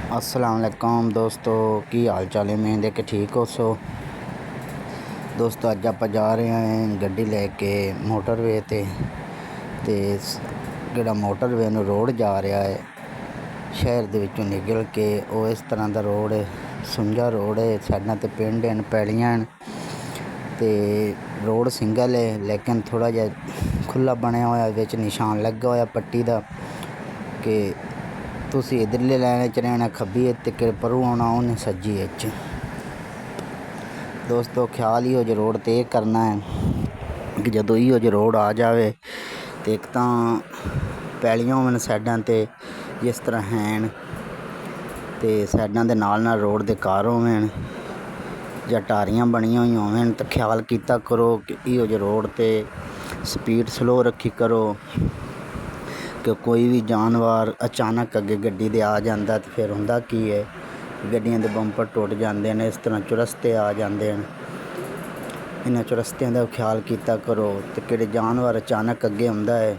अस्सलाम वालेकुम दोस्तों, की हाल चाल है? मैं देख ठीक हो सो दोस्तों। अज आप जा रहे हैं गड्डी लैके मोटरवे ते जोड़ा मोटरवे नूं रोड जा रहा है शहर दे विचों निकल के। वो इस तरह का रोड सुंजा रोड है, साइडां ते पिंड हैं, पैलियां हैं ते रोड सिंगल है लेकिन थोड़ा जिहा खुला बनया होया, विच निशान लगा होया पट्टी का कि तुसी इधरले लाइन च रहना, खब्बी ते परू आना, उन्हें सज्जी च। दोस्तों ख्याल ही हो जो रोड ते करना है कि जदों ही हो जो रोड आ जाए तो एक तो पैलियां होवन साइडां ते जिस तरह हैं तो साइडां दे नाल रोड दे कार होवन या टारियां बनिया हुई होवन, तो ख्याल किया करो कि इहो जो रोड ते स्पीड स्लो रखी करो कि कोई भी जानवर अचानक अगे गड्डी दे आ जाता तो फिर हुंदा की है, गड्डियां दे बंपर टुट जाते हैं। इस तरह चुरस्ते आ जाते हैं, इन्हां चुरस्तियां दा ख्याल किया करो। तो किहड़े जानवर अचानक अगे आउंदा है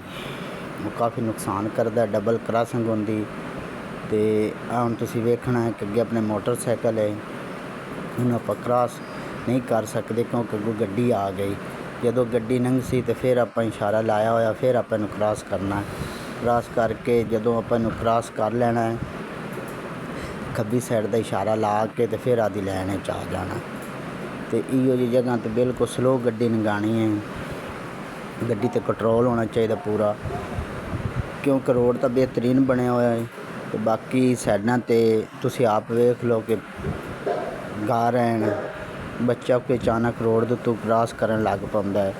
वो काफ़ी नुकसान करता है। डबल क्रॉसिंग होंदी तो हुण तुसीं वेखना है कि अगे अपने मोटरसाइकिल है, उन्हें आप क्रॉस नहीं कर सकते क्योंकि अगों गड्डी आ गई। जदों गड्डी लंघ सी तो फिर आप इशारा लाया होया, फिर आप क्रॉस करना है। क्रॉस करके जदों अपन क्रॉस कर लेना है, खब्बी साइड का इशारा ला के तो फिर आदि लैन च आ जाना। तो इहो जी जगह तो बिल्कुल स्लो गड्डी लंघानी है, गड्डी ते कंट्रोल होना चाहिए पूरा, क्योंकि रोड तो बेहतरीन बनया होया है। तो बाकी साइडां ते तुसीं आप वेख लो कि गार हैं, बच्चा कोई अचानक रोड दे उत्तों क्रॉस करन लग पाउंदा है,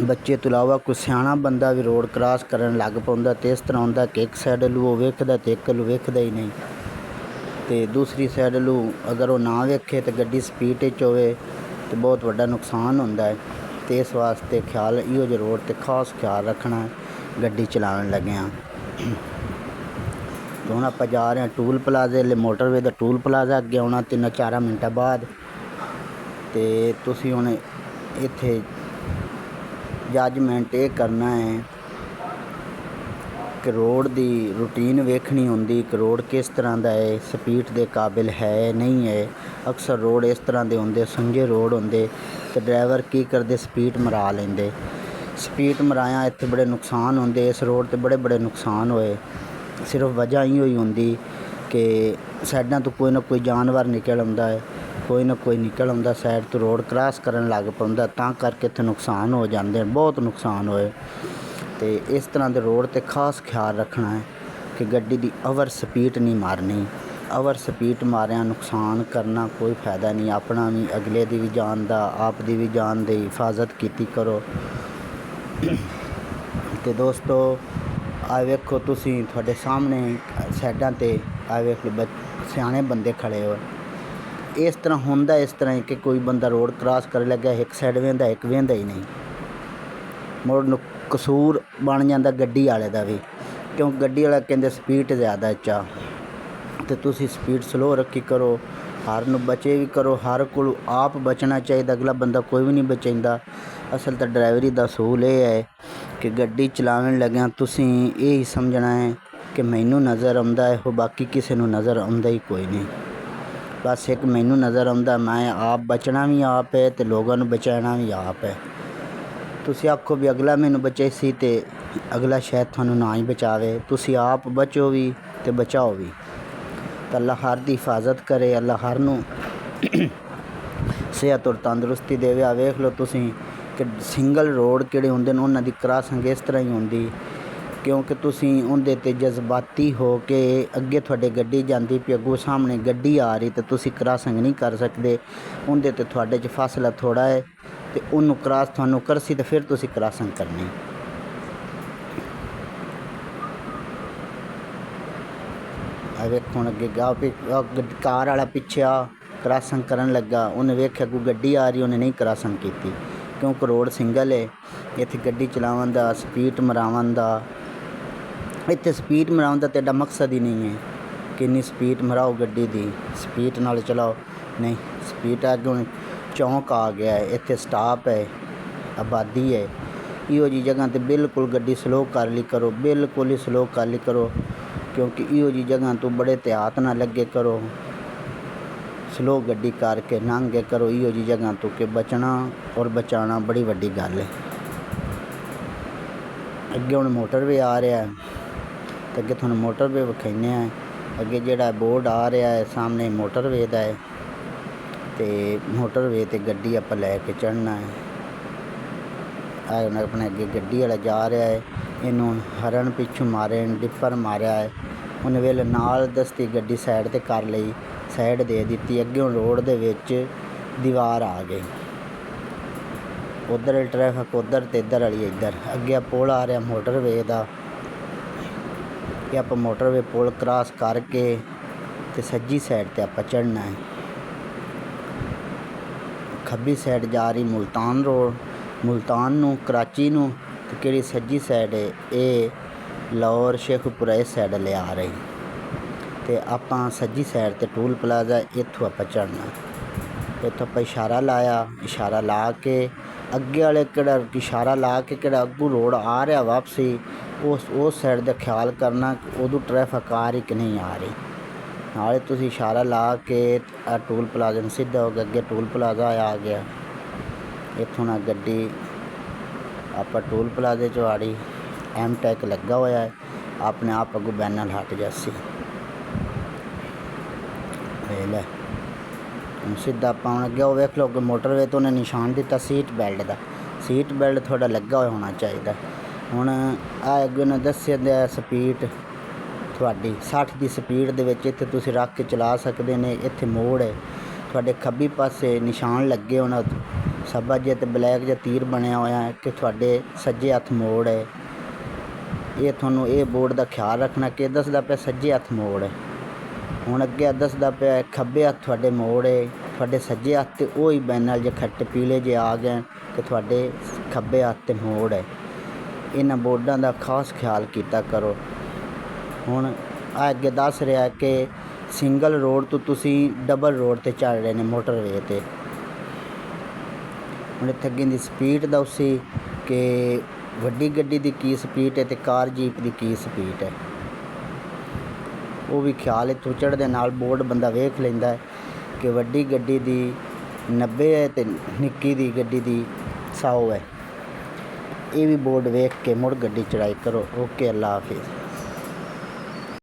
बच्चे तो इलावा कोई सियाणा बंदा भी रोड क्रॉस करन लग पाउंदा। तो इस तरह होंदा कि एक साइड लू वो वेखदा तो एक लू वेखदा ही नहीं, तो दूसरी साइड लू अगर वो ना वेखे तो गड्डी स्पीड च होवे तो बहुत वड्डा नुकसान होंदा है। तो इस वास्ते ख्याल इहो जो रोड ते खास ख्याल रखना है गड्डी चलावन लग्गियां। तो हुण आपां जा रहे हैं टूल प्लाजे ले, मोटरवे दा टूल प्लाजा अगे आउणा 3-4 मिनटां बाद। तो तुसीं हुण इत्थे जजमेंट ये करना है कि रोड दी रूटीन वेखनी होंदी कि रोड किस तरह का है, स्पीड के काबिल है नहीं है। अक्सर रोड इस तरह के होंदे, सुंजे रोड होंदे तो ड्राइवर की करते स्पीड मरा लेंदे। स्पीड मराया इत्थे बड़े नुकसान होंदे, इस रोड ते बड़े बड़े नुकसान होए। सिर्फ वजह ही होई होंदी कि साइडां तो कोई ना कोई जानवर निकल आउंदा है, कोई ना कोई निकल आउंदा साइड तो रोड क्रॉस करन लग पाउंदा, तां करके इत्थे नुकसान हो जाते हैं, बहुत नुकसान होए। तो इस तरह के रोड ते खास ख्याल रखना है कि गड्डी दी ओवर स्पीड नहीं मारनी। ओवर स्पीड मारिया नुकसान करना कोई फ़ायदा नहीं, अपना भी अगले दी भी जान दा, आप दी भी जान दी हिफाजत कीती करो। तो दोस्तों आ वेखो तुसीं, तुहाडे सामने साइडां ते आ वेख लो सियाणे बंदे खड़े हो। इस तरह होंदा, इस तरह कि कोई बंदा रोड क्रॉस कर लग्या, एक साइड वेंदा एक वेंदा ही नहीं, मुड़ कसूर बन जाता गड्डी वाले का भी, क्योंकि गड्डी वाला कहते स्पीड ज़्यादा चा। तो तुसीं स्पीड स्लो रखी करो, हर नूं बचे भी करो, हर को आप बचना चाहिए, अगला बंदा कोई भी नहीं बचाइंदा। असल तो ड्राइवरी का असूल ये है कि गड्डी चलावन लग्या तुसीं यही समझना है कि मैनू नज़र आउंदा है, वो बाकी किसी नूं नज़र आउंदा ही कोई नहीं। बस एक मैनू नज़र आउंदा, मैं आप बचना भी आप है तो लोगों नूं बचाना भी आप है। तुसीं आखो भी अगला मैनू बचाई सी तो अगला शायद थानू ना ही बचावे, तुसीं आप बचो भी तो बचाओ भी। तो अल्लाह हर दी हिफाजत करे, अल्लाह हर नूं सेहत और तंदुरुस्ती देवे। आ वेख लो तुसीं कि सिंगल रोड किहड़े हुंदे न उन्हां दी क्रॉसिंग इस तरह ही होंदी, क्योंकि तुसीं उहदे ते जज्बाती हो के अगे तुहाडे गड्डी जांदी पई, अगों सामने गड्डी आ रही तो तुसीं क्रॉसिंग नहीं कर सकदे, उहदे ते तुहाडे च फासला थोड़ा है तो उन्होंने क्रॉस थानू करसी तो फिर तुसीं क्रॉसिंग करनी। वेखो हुण अगे कार वाला पिछे आ क्रॉसिंग करन लगा, उन्हें वेख्या कोई गड्डी आ रही, उन्हें नहीं क्रॉसिंग की, क्योंकि रोड सिंगल है। इत्थे गड्डी चलावन दा, स्पीड मरावन दा, इत्थे स्पीड मरावन दा तेरा मकसद ही नहीं है कि इन्नी स्पीड मराओ गड्डी दी, स्पीड नाल चलाओ, नहीं। स्पीड अगे हुण चौंक आ गया है, इत्थे स्टाप है, आबादी है, इहो जी जगह ते बिल्कुल गड्डी स्लो कर ली करो, बिल्कुल ही स्लो कर ली करो। क्योंकि इहो जी जगह तो बड़े एहतियात ना लगे करो, स्लो गड्डी करके लंघ करो इहो जी जगह तो कि बचना और बचाना बड़ी वड्डी गल है। अगे हुण मोटरवे आ रहा है तो अगे तुहानूं मोटरवे विखाने हैं। अगे जिहड़ा बोर्ड आ रहा है सामने मोटरवे दा है ते मोटरवे ते गड्डी आपां लैके चढ़ना है। आ हुण अपने अगे गड्डी वाला जा रहा है, इन्हूं हरन पिछू मारे डिफर मारिया है, उन्हें वेले नाल दस्ती गड्डी साइड ते कर लई, साइड दे दी। अगे हुण रोड दे विच दीवार आ गई, उधर ट्रैफिक उधर ते इधर वाली इधर। अगे पुल आ रहा मोटरवे का, कि आप मोटरवे पुल क्रॉस करके ते सज्जी साइड ते आप चढ़ना है। खब्बी साइड जा रही मुल्तान रोड, मुल्तान नूं कराची नूं, ते किहड़ी सज्जी साइड है ये लाहौर शेखपुरा इस साइड ले आ रही। तो आपां सज्जी साइड ते टूल प्लाजा इत्थों आप चढ़ना। इत्थों आप इशारा लाया, इशारा ला के अगे वाले किहड़ा इशारा ला के किहड़ा अगू रोड आ रहा वापसी उस साइड का ख्याल करना उदों ट्रैफिक आ रही कि नहीं आ रही। नाले तुसीं इशारा ला के आ टूल प्लाजा में सीधा हो गया। अगे टूल प्लाजा आ गया, इत्थों ना गड्डी आप टूल प्लाजे चो आड़ी, एम टैक लगा हुआ है, अपने आप अगू बैनर हट जासी। लै सीधा आप अगे वो वेख लो कि मोटरवे तो उन्हें निशान दिता सीट बेल्ट का, सीट बेल्ट थोड़ा लगा हुआ होना चाहिए। हुण आ अगे ने दस्सिया स्पीड थोड़ी 60 की स्पीड दे विच इत्थे तुसीं रख के चला सकते ने। इत्थे मोड़ है, थोड़े खब्बी पासे निशान लगे होना सब्बा जे ते ब्लैक जा तीर बनया होया है कि थोड़े सज्जे हथ मोड़ है। ये थोनों ये बोर्ड का ख्याल रखना कि दसदा पे सज्जे हथ मोड़ है। हुण अगे दसदा पे खब्बे हथ थोड़े मोड़ है, थोड़े सज्जे हथ ते वही बैनर जे खट्टे पीले जे आ गए कि थोड़े खब्बे हथ ते मोड़ है। इन्हां बोर्डां का खास ख्याल कीता करो। हुण अगे दस रहा है कि सिंगल रोड तो तुसी डबल रोड ते चढ़ रहे हैं मोटरवे ते। हुण इत्थे अगे दी स्पीड दस्सी कि वड्डी गड्डी दी की स्पीड है ते कार जीप दी की स्पीड है, वो भी ख्याल इत्थों चढ़दे नाल बोर्ड बंदा वेख लैंदा है कि वड्डी गड्डी दी 90 है ते निक्की दी गड्डी दी 100 है। ये भी बोर्ड वेख के मुड़ गड्डी चढ़ाई करो। ओके, अल्लाह हाफिज़।